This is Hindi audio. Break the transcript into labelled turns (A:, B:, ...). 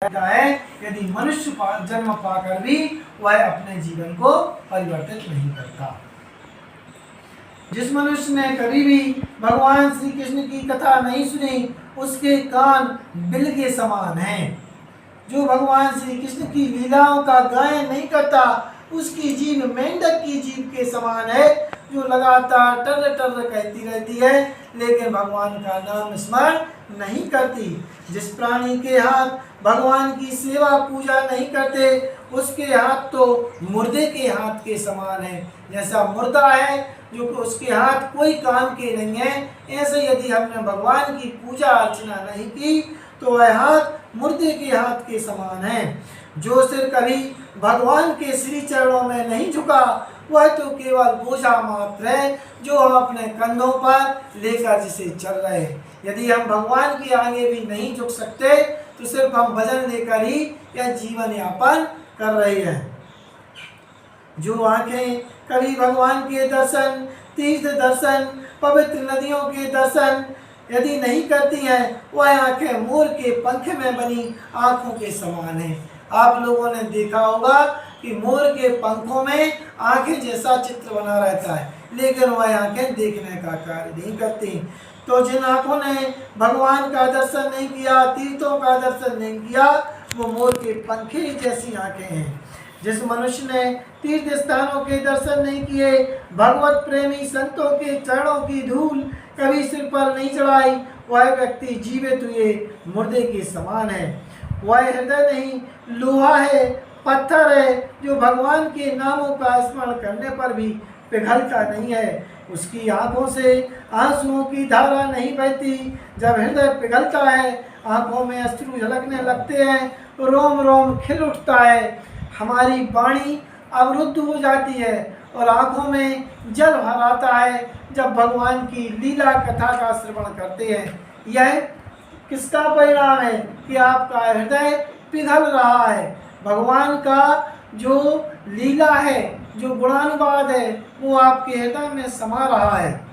A: है यदि मनुष्य जन्म पाकर भी वह अपने जीवन को परिवर्तित नहीं करता। जिस मनुष्य ने कभी भी भगवान श्री कृष्ण की कथा नहीं सुनी उसके कान बिल के समान हैं। जो भगवान श्री कृष्ण की लीलाओं का गायन नहीं करता उसकी जीभ मेंढक की जीभ के समान है, जो लगातार टर टर कहती रहती है लेकिन भगवान का नाम स्मरण नहीं करती। जिस प्राणी के हाथ भगवान की सेवा पूजा नहीं करते उसके हाथ तो मुर्दे के हाथ के समान है। जैसा मुर्दा है जो उसके हाथ कोई काम के नहीं है, ऐसे यदि हमने भगवान की पूजा अर्चना नहीं की तो वह हाथ मुर्दे के हाथ के समान है। जो सिर कभी भगवान के श्री चरणों में नहीं झुका वह तो केवल बोझा मात्र है जो हम अपने कंधों पर लेकर जिसे चल रहे हैं। यदि हम भगवान के आगे भी नहीं झुक सकते तो सिर्फ हम वजन लेकर ही यह जीवन यापन कर रहे हैं। जो आंखें कभी भगवान के दर्शन, तीर्थ दर्शन, पवित्र नदियों के दर्शन यदि नहीं करती हैं वह आंखें मोर के पंख में बनी आंखों के समान हैं। आप लोगों ने देखा होगा कि मोर के पंखों में आंखें जैसा चित्र बना रहता है लेकिन वह आंखें देखने का कार्य नहीं करती। तो जिन आंखों ने भगवान का दर्शन नहीं किया, तीर्थों का दर्शन नहीं किया, वो मोर के पंखे जैसी आंखें हैं। जिस मनुष्य ने तीर्थ स्थानों के दर्शन नहीं किए, भगवत प्रेमी संतों के चरणों की धूल कभी सिर पर नहीं चढ़ाई, वह व्यक्ति जीवित हुए मुर्दे के समान है। वह हृदय नहीं लोहा है, पत्थर है, जो भगवान के नामों का स्मरण करने पर भी पिघलता नहीं है। उसकी आंखों से आंसुओं की धारा नहीं बहती। जब हृदय पिघलता है आंखों में अश्रु झलकने लगते हैं, रोम रोम खिल उठता है, हमारी वाणी अवरुद्ध हो जाती है और आंखों में जल भर आता है जब भगवान की लीला कथा का श्रवण करते हैं। यह किसका परिणाम है कि आपका हृदय पिघल रहा है। भगवान का जो लीला है, जो गुणानुवाद है, वो आपके हृदय में समा रहा है।